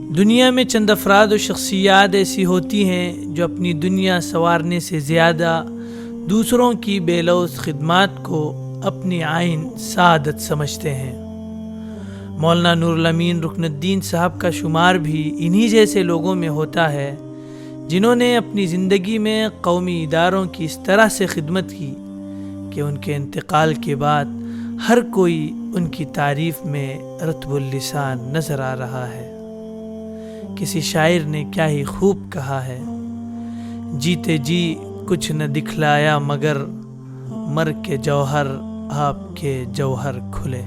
دنیا میں چند افراد و شخصیات ایسی ہوتی ہیں جو اپنی دنیا سنوارنے سے زیادہ دوسروں کی بے لوث خدمات کو اپنی عین سعادت سمجھتے ہیں۔ مولانا نور الامین رکن الدین صاحب کا شمار بھی انہی جیسے لوگوں میں ہوتا ہے جنہوں نے اپنی زندگی میں قومی اداروں کی اس طرح سے خدمت کی کہ ان کے انتقال کے بعد ہر کوئی ان کی تعریف میں رطب اللسان نظر آ رہا ہے۔ کسی شاعر نے کیا ہی خوب کہا ہے، جیتے جی کچھ نہ دکھلایا مگر مر کے جوہر آپ کے جوہر کھلے۔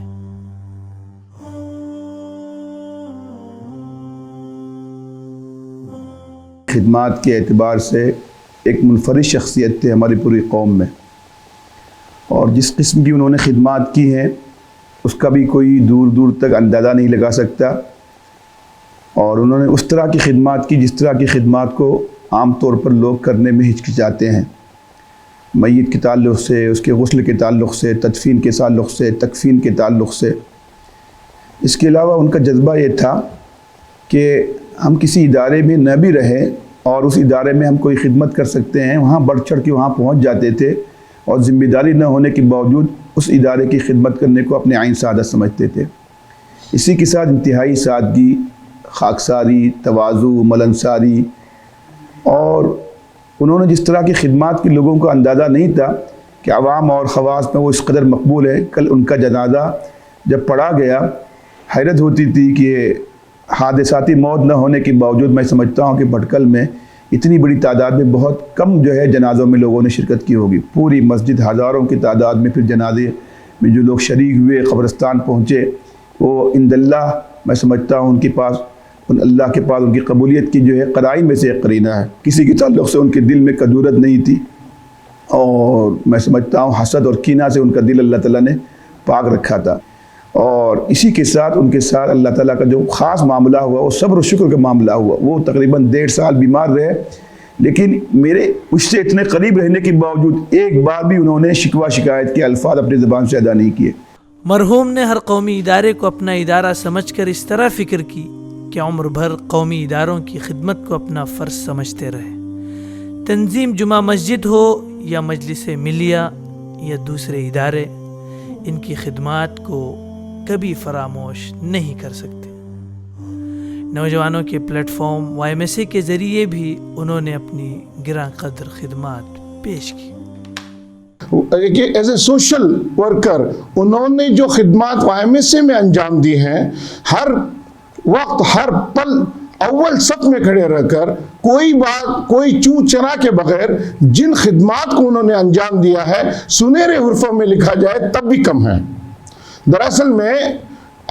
خدمات کے اعتبار سے ایک منفرد شخصیت تھے ہماری پوری قوم میں، اور جس قسم کی انہوں نے خدمات کی ہیں اس کا بھی کوئی دور دور تک اندازہ نہیں لگا سکتا، اور انہوں نے اس طرح کی خدمات کی جس طرح کی خدمات کو عام طور پر لوگ کرنے میں ہچکچاتے ہیں، میت کے تعلق سے، اس کے غسل کے تعلق سے، تدفین کے تعلق سے، تکفین کے تعلق سے۔ اس کے علاوہ ان کا جذبہ یہ تھا کہ ہم کسی ادارے میں نہ بھی رہیں اور اس ادارے میں ہم کوئی خدمت کر سکتے ہیں، وہاں بڑھ چڑھ کے وہاں پہنچ جاتے تھے، اور ذمہ داری نہ ہونے کے باوجود اس ادارے کی خدمت کرنے کو اپنے عین سعادت سمجھتے تھے۔ اسی کے ساتھ انتہائی سادگی، خاکساری، تواضع، ملنساری، اور انہوں نے جس طرح کی خدمات کی لوگوں کو اندازہ نہیں تھا کہ عوام اور خواص میں وہ اس قدر مقبول ہے۔ کل ان کا جنازہ جب پڑھا گیا، حیرت ہوتی تھی کہ حادثاتی موت نہ ہونے کے باوجود میں سمجھتا ہوں کہ بھٹکل میں اتنی بڑی تعداد میں بہت کم جو ہے جنازوں میں لوگوں نے شرکت کی ہوگی۔ پوری مسجد ہزاروں کی تعداد میں پھر جنازے میں جو لوگ شریک ہوئے، قبرستان پہنچے، وہ عند اللہ میں سمجھتا ہوں ان کے پاس، اللہ کے پاس ان کی قبولیت کی جو ہے قرائن میں سے ایک قرینہ ہے۔ کسی کے تعلق سے ان کے دل میں کدورت نہیں تھی، اور میں سمجھتا ہوں حسد اور کینہ سے ان کا دل اللہ تعالیٰ نے پاک رکھا تھا۔ اور اسی کے ساتھ ان کے ساتھ اللہ تعالیٰ کا جو خاص معاملہ ہوا وہ صبر و شکر کا معاملہ ہوا۔ وہ تقریباً 1.5 سال بیمار رہے، لیکن میرے اس سے اتنے قریب رہنے کے باوجود ایک بار بھی انہوں نے شکوہ شکایت کے الفاظ اپنی زبان سے ادا نہیں کیے۔ مرحوم نے ہر قومی ادارے کو اپنا ادارہ سمجھ کر اس طرح فکر کی کہ عمر بھر قومی اداروں کی خدمت کو اپنا فرض سمجھتے رہے۔ تنظیم جمعہ مسجد ہو یا مجلس ملیہ یا دوسرے ادارے، ان کی خدمات کو کبھی فراموش نہیں کر سکتے۔ نوجوانوں کے پلیٹ فارم YMSA کے ذریعے بھی انہوں نے اپنی گراں قدر خدمات پیش کی۔ ایز اے سوشل ورکر انہوں نے جو خدمات YMSA میں انجام دی ہیں، ہر وقت ہر پل اول صف میں کھڑے رہ کر کوئی بات، کوئی چوں چرا کے بغیر جن خدمات کو انہوں نے انجام دیا ہے، سنہرے حروفوں میں لکھا جائے تب بھی کم ہے۔ دراصل میں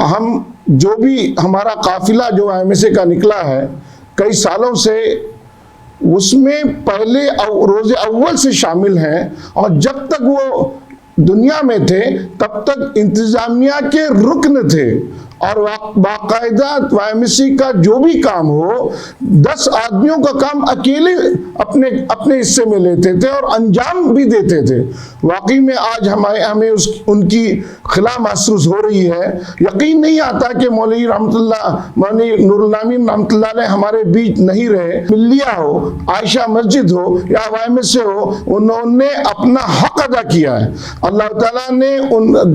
ہم جو بھی ہمارا قافلہ جو YMSA کا نکلا ہے کئی سالوں سے، اس میں پہلے روز اول سے شامل ہیں، اور جب تک وہ دنیا میں تھے تب تک انتظامیہ کے رکن تھے، اور باقاعدہ YMSA کا جو بھی کام ہو 10 آدمیوں کا کام اکیلے اپنے حصے میں لیتے تھے اور انجام بھی دیتے تھے۔ واقعی میں آج ہمیں ان کی خلا محسوس ہو رہی ہے۔ یقین نہیں آتا کہ مولوی نور الامین رحمۃ اللہ علیہ ہمارے بیچ نہیں رہے۔ ملیہ ہو، عائشہ مسجد ہو یا YMSA ہو، انہوں نے اپنا حق ادا کیا ہے۔ اللہ تعالیٰ نے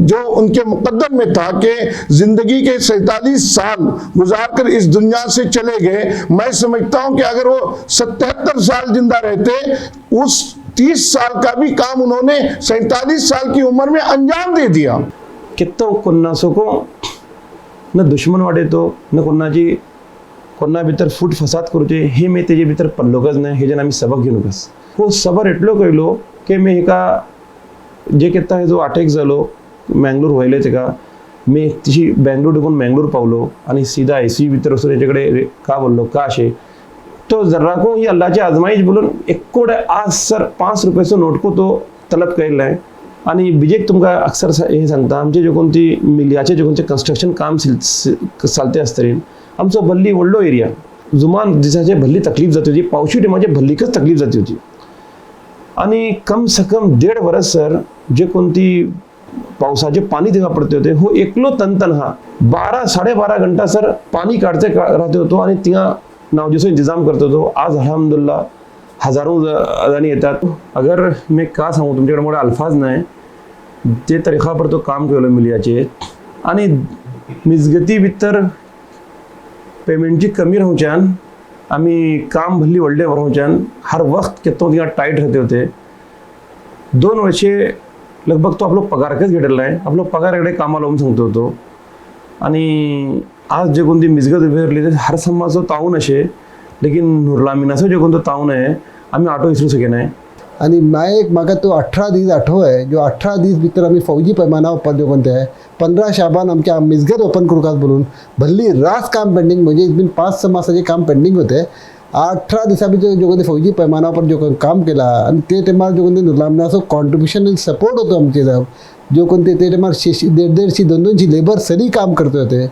جو ان کے مقدر میں تھا کہ زندگی کے 47 سال گزار کر اس دنیا سے چلے گئے، میں سمجھتا ہوں کہ اگر وہ 77 سال زندہ رہتے، اس 30 سال کا بھی کام انہوں نے 47 سال کی عمر میں انجام دے دیا۔ کتوں کنا سکو نہ دشمن واڑے تو نہ کنا جی کنا بھیتر فوٹ فساد کرو جے ہی میں تیجے بھیتر پلوگز نہ ہے جنا می سبق گینو بس وہ صبر اٹلو کہلو کہ میں کا जे कितना है जो 8 एक झालो मँगलोर व्हायले ते का मी तिची बँगलोर डुकून मँगलोर पावलो आणि सीधा एसी भितर वसून याच्याकडे का बोललो का असे तो जरा को ही अल्लाहची आजमाईश बोलून एक आज सर 5 रुपयाचं नोट को तो तलब केलेला आहे। आणि बिजेक तुमका अक्सर हे सांगता आमचे जे कोणती मिलियाचे जे कोणते कन्स्ट्रक्शन काम चालते असतील आमचं भल्ली वडलो एरिया जुमान दिसाचे भल्ली तकलीफ जाती होती, पावशी माझे भल्लीकच तकलीफ जाती होती। आणि कम से कम 1.5 वर्ष सर जे कोणती पावसाचे पाणी तेव्हा पडते होते हो एकलो तनतनहा 12-12.5 घंटा सर पाणी काढते राहते होतो आणि त्या नावजीचा इंतजाम करत होतो. आज अल्हम्दुलिल्लाह हजारों अदानी येतात. अगर मैं का सांगू तुमच्याकडे मोठे अल्फाज नाही जे तरीका पर तो काम केलं मिलियाचे आणि मिजगती भितर पेमेंटची कमी राहूच्यान आम्ही काम भल्ली व्हडले राहूच्यान हर वक्त केतो तिका टाईट राहते होते. 2 वर्षे लगभग तो आपलो पगारकच घेतलेला आहे. आपलो पगाराकडे कामाला लावून सांगतो होतो आणि आज जे कोणती मिजगत उभी राहिली ते हर समाजो ताऊन असे लेकिन नुरलामिनाचो जे कोणतो ताऊन आहे आम्ही आठो विसरू शके नाही. आणि म्हाका तो 18 दीस आठवो आहे जो 18 दीस भितर आमी फौजी पैमाना ओपन जो कोणते 15 शाबान आमच्या मिजगत ओपन करूकात बोलून भल्ली रास काम पेंडिंग म्हणजे इथून 5-6 मासाचे काम पेंडिंग होते. 18 दिसा भितर जो कोणते फौजी पैमाना पर जो काम केला आणि ते टायमार जो कोणते नुरलामिनाचो कॉन्ट्रिब्युशन आणि सपोर्ट होतो आमचे जो कोणते ते टायमार 150-200 लेबर सरी काम करते होते.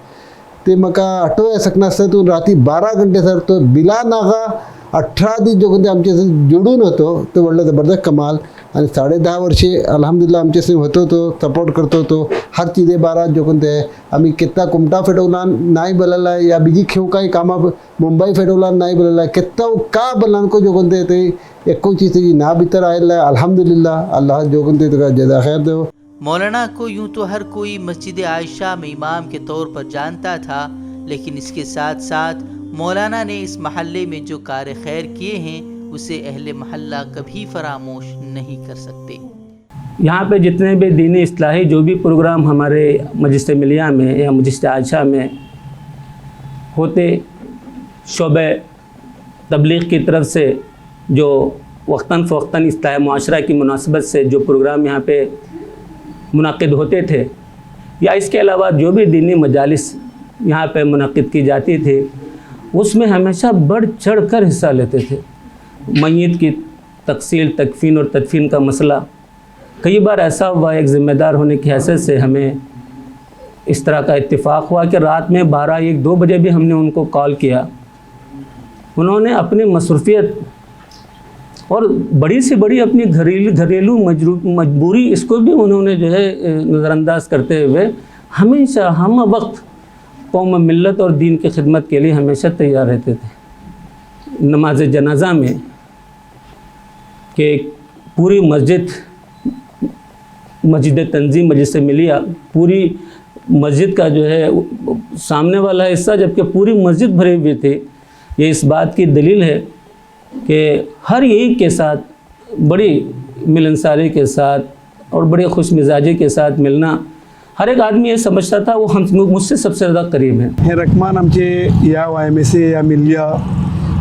ते म्हाका आठवो सकना असता तू राती 12 घंटे सर तो बिला नागा 18 दीस जो कोणते आमचे जोडून होतो तो व्हडलो जबरदस्त कमाल आणि 10.5 वर्षे अल्हम्दुलिल्लाह आमचे संग होतो तो सपोर्ट करतो तो हर चीजे बारा जो कोणते आम्ही कितना कुमटा फेटवला नाही बोलायला या बीजी खेव काही कामा मुंबई फेटवला नाही बोलायला कितना का बोलान को जो कोणते ते एको चीज ना भीतर आयला अल्हम्दुलिल्लाह अल्लाह जो कोणते तो जज़ा खैर दो. मौलाना को यूं तो हर कोई मस्जिद आयशा में इमाम के तौर पर जानता था, लेकिन इसके साथ साथ मौलाना ने इस महल्ले में जो कार खैर किए हैं उसे अहले महल्ला कभी फरामोश नहीं कर सकते. यहाँ पे जितने भी दीनी इस्लाही जो भी प्रोग्राम हमारे मस्जिद मिलिया में या मस्जिद आयशा में होते, शोबे तबलीग की तरफ से जो वक्तन फ़वक्तन इस्लाह मुआशरा की मुनासबत से जो प्रोग्राम यहाँ पे मुनाकिद होते थे या इसके अलावा जो भी दीनी मजालिस यहाँ पे मुनाकिद की जाती थी उसमें हमेशा बढ़ चढ़ कर हिस्सा लेते थे. मय्यत की तकसील तकफीन और तदफीन का मसला कई बार ऐसा हुआ एक ज़िम्मेदार होने की हैसियत से हमें इस तरह का इत्तेफाक हुआ कि रात में 12-1-2 बजे भी हमने उनको कॉल किया. उन्होंने अपनी मसरूफ़ियत और बड़ी से बड़ी अपनी घरेलू मजबूरी इसको भी उन्होंने जो है नज़रअंदाज करते हुए हमेशा हम वक्त कौम मिल्लत और दीन की खिदमत के लिए हमेशा तैयार रहते थे. नमाज जनाजा में कि पूरी मस्जिद तंजीम मस्जिद मिलिया पूरी मस्जिद का जो है सामने वाला हिस्सा जबकि पूरी मस्जिद भरे हुए थे, ये इस बात की दलील है कि हर एक के साथ बड़ी मिलनसारी के साथ और बड़े खुश मिजाजी के साथ मिलना हर एक आदमी ये समझता था वो हम मुझसे सबसे ज़्यादा करीब हैं. हे रकमान आमचे या YMSA या मिलिया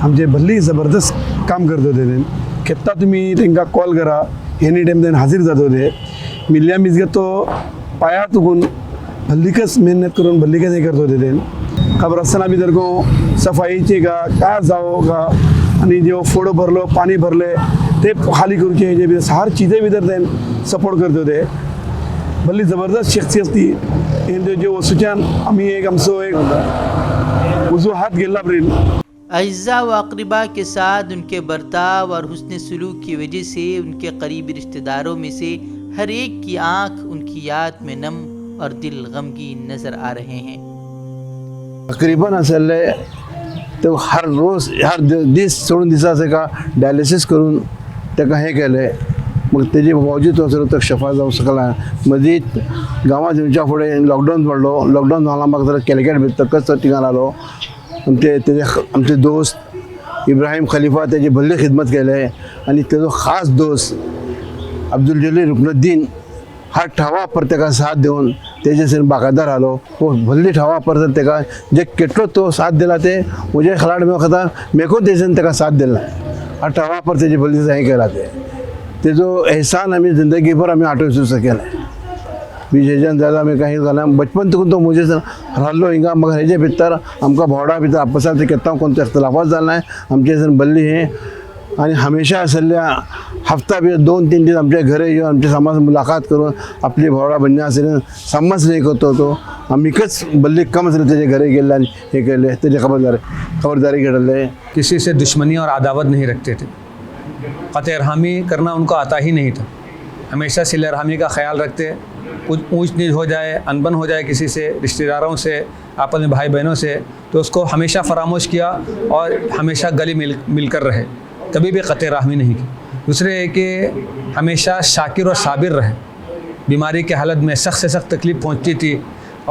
आमचे भल्ली ज़बरदस्त काम करत होते. केत्ता तुम्ही तांकां कॉल करा एनी टाइम ते हाजीर जात होते. मिलिया मिजगत तो पाया तुकून भल्लीकच मेहनत करून भल्लीकच हे करत होते. ते कब्रस्ताना भितर को सफाईचे का जाओ का आणि जो फोडो भरलो पाणी भरले ते खाली करूचे जे हर चीज़े भितर ते सपोर्ट करत होते. भली ज़बरदस्त शख्सियत थी. इन जो वसूच्यान आम्ही एक आमचो एक वजूहात गेला पर्यंत अज्जा व अक़रिबा के साथ उनके बर्ताव और हुस्न सलूक की वजह से उनके करीबी रिश्तेदारों में से हर एक की आँख उनकी याद में नम और दिल गमगीन नज़र आ रहे हैं. तकरीबन असले तो हर रोज हर दीस सोडून दिसाचे का डायलिसिस करून ताका हे केले. मग तेजे बावजूद वचून तक शफा जावं शकला. मदींच गांवांत येवच्या फुडें लॉकडावन पडलो. लॉकडावन जाला म्हाका जरा कॅलकट भितर कच ठिकाण आलो. तेजे आमचे दोस्त इब्राहिम खलीफा तेजी भल्ली खिदमत केले आणि तेजो खास दोस्त अब्दुल जलील रुकनुद्दीन हर ठावा पर तेका साथ देऊन तेजे से बाकायदार आलो. वो भल्ली ठावा पर तर तेका जे केटलो तो साथ दिला ते मुझे खलाड में खता मेको तेजन तेका साथ दिला. हर ठावा पर तेजी भल्ली हे केला तेजो एहसान आम्ही जिंदगी भर आम्ही आठवू विसरू सकेले. बीजेच्यान जाल्यार आमी काही जाल्यार बचपन तकून तो मुझे राहिलो हिंगा. मग हेजे भितर आमकां भोवडा भितर आपसात केत्ता कोणते इख्तलाफात जाले आमचे जण बल्ली हे आणि हमेशा आसल्या हफ्ता भितर 2-3 दीस आमच्या घरा येऊन आमच्या समाज मुलाकात करून आपली भोवडा बन्नी आसले समज नाही करतो तो आम्हीकच बल्ली कम असले तेजे घरी गेले आणि हे केले तेजे खबरदारी घेतले. किसी से दुश्मनी और अदावत नहीं रखते थे. क़त्ल रहमी करना उनको आता ही नहीं था. हमेशा सिले रहमी का ख्याल रखते. اونچ نیچ ہو جائے، انبن ہو جائے کسی سے، رشتہ داروں سے، آپس میں بھائی بہنوں سے، تو اس کو ہمیشہ فراموش کیا اور ہمیشہ گلے مل کر رہے، کبھی بھی قطع رحمی نہیں کی۔ دوسرے ہے کہ ہمیشہ شاکر اور صابر رہے۔ بیماری کی حالت میں سخت سے سخت تکلیف پہنچتی تھی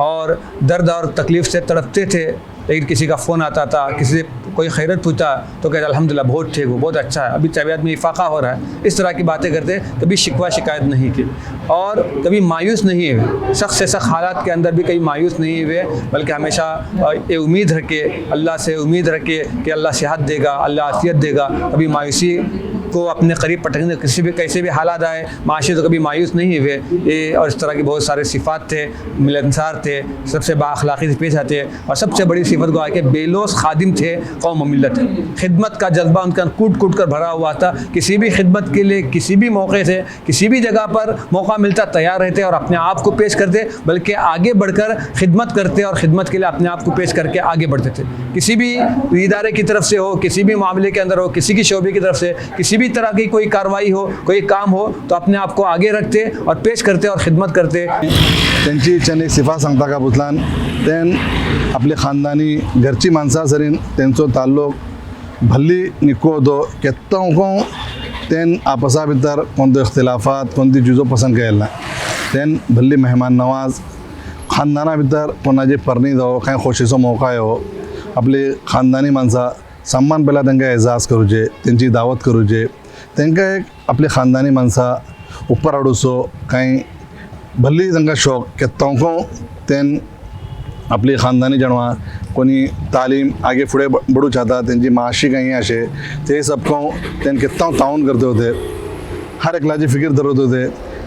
اور درد اور تکلیف سے تڑپتے تھے، لیکن کسی کا فون آتا تھا، کسی سے کوئی خیرت پوچھتا تو کہتے الحمدللہ بہت ٹھیک ہو، بہت اچھا ہے، ابھی طبیعت میں افاقہ ہو رہا ہے، اس طرح کی باتیں کرتے، کبھی شکوہ شکایت نہیں کی اور کبھی مایوس نہیں ہوئے، سخت سے سخت حالات کے اندر بھی کبھی مایوس نہیں ہوئے، بلکہ ہمیشہ یہ امید رکھے، اللہ سے امید رکھے کہ اللہ صحت دے گا، اللہ عافیت دے گا، کبھی مایوسی کو اپنے قریب پٹکنے کیسے بھی حالات آئے معاشی تو کبھی مایوس نہیں ہوئے۔ یہ اور اس طرح کے بہت سارے صفات تھے، ملنسار تھے، سب سے بااخلاقی سے پیش آتے، اور سب سے بڑی صفت کو کہ بے لوث خادم تھے قوم و ملت۔ خدمت کا جذبہ ان کا کوٹ کر بھرا ہوا تھا، کسی بھی خدمت کے لیے کسی بھی موقع سے کسی بھی جگہ پر موقع ملتا تیار رہتے اور اپنے آپ کو پیش کرتے، بلکہ آگے بڑھ کر خدمت کرتے اور خدمت کے لیے اپنے آپ کو پیش کر کے آگے بڑھتے تھے۔ کسی بھی ادارے کی طرف سے ہو، کسی بھی معاملے کے اندر ہو، کسی کی شعبے کی طرف سے کسی بھی طرح کی کوئی کاروائی ہو، کوئی کام ہو، تو اپنے آپ کو آگے رکھتے اور پیش کرتے اور خدمت کرتے۔ त्यांची चंद एक सिफा सांगता का पुतलान तेन आपले खानदानी घरची माणसां सरीन तेंचो ताल्लुक भल्ली निको दो केत्तों तेन आपसा भितर कोणते इख्तिलाफात कोणती चीजों पसंद केला तेन भल्ली मेहमान नवाज खानदाना भितर कोणाची परणी जावं काय खोशेचो मौका येवो आपली खानदानी माणसां सम्मान पहिला तांकां एजाज करूचे, तेंची दावत करूचे, तांकां एक आपली खानदानी माणसां उपर हाडूचो कांय भल्ली तांकां शौक केत्तों तेन आपली खानदानी जणवां कोणी तालीम आगे फुडें बढूं चाहता तेंची माशी काही अशे ते सबको तेन केत्तां तावन करते होते, हर एकल्याची फिकीर धरत होते।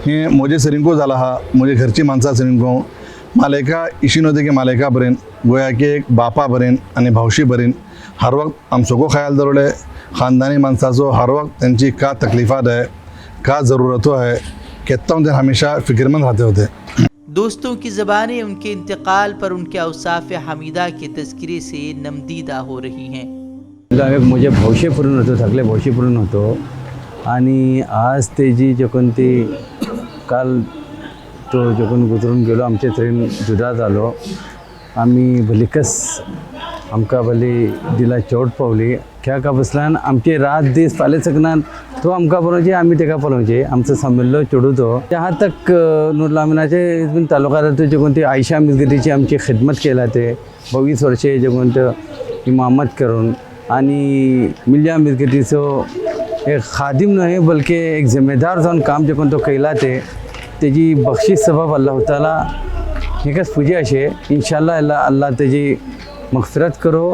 हे म्हजे सरींको जाला हा, म्हजे घरची माणसां सरींको मालेका इशीन होते की मालेका पर्यंत गोया की एक बापा पर्यंत आनी भावशी पर्यंत हर वक्त आमचो ख्याल दवरले खानदानी माणसाचो, हर वक्त त्यांची का तकलीफात है, का ज़रूरतों है, केत्तां तेन हमेशा फिक्रमंद रहते होते। दोस्तों की ज़बानें उनके इंतकाल पर उनके औसाफ हमीदा के तज़किरे से नमदीदा हो रही हैं। एक म्हजे भौशे पुरून होतो, थकले भौशे पुरून होतो आणि आज तेजी जकून ती काल तो जकून गुजरून गेलो आमचे थंय जुदा जालो, आमी भलिकस आमकां भली दिला चोट पावली, क्या का बसलान आमचे रात दीस फाले सकनान तो आमकां बरोवचे आमी तेका पळोवचे, आमचो सम्मेलो चेडू तो जहाँ तक नूरुल अमीनाचे तालुकात जकून ती आयशा मस्जिदीची आमची खिदमत केला ते 22 वर्षे जकून तो इमामत करून आणि मिलिया मस्जिदीचो एक खादिम न्हय बल्कि एक जिम्मेदार जावन काम जकून तो केला ते तेजी बख्शीश सबब अल्लाह ताला एकच पुजे अशे इंशाअल्लाह अल्लाह तेजी मगफिरत करो।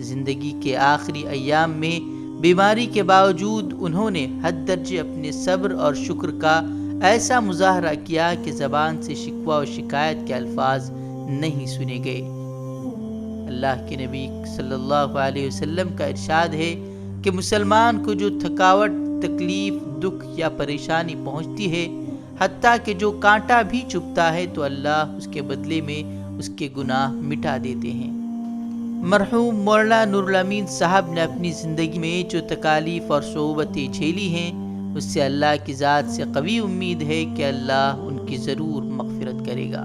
ज़िंदगी के आखिरी अय्याम में बीमारी के बावजूद उन्होंने हद दर्जे अपने सब्र और शुक्र का ऐसा मुजाहरा किया कि ज़बान से शिकवा और शिकायत के अल्फाज नहीं सुने गए। अल्लाह के नबी सल्लल्लाहु अलैहि वसल्लम का इरशाद है कि मुसलमान को जो थकावट, तकलीफ़, दुख या परेशानी पहुँचती है, हत्ता कि जो कांटा भी चुभता है, तो अल्लाह उसके बदले में उसके गुनाह मिटा देते हैं। मरहूम मौलाना नूरुल अमीन साहब ने अपनी ज़िंदगी में जो तकालीफ़ और सोबतें झेली हैं, उससे अल्लाह की ज़ात से कवी उम्मीद है कि अल्लाह उनकी ज़रूर मग़फ़िरत करेगा।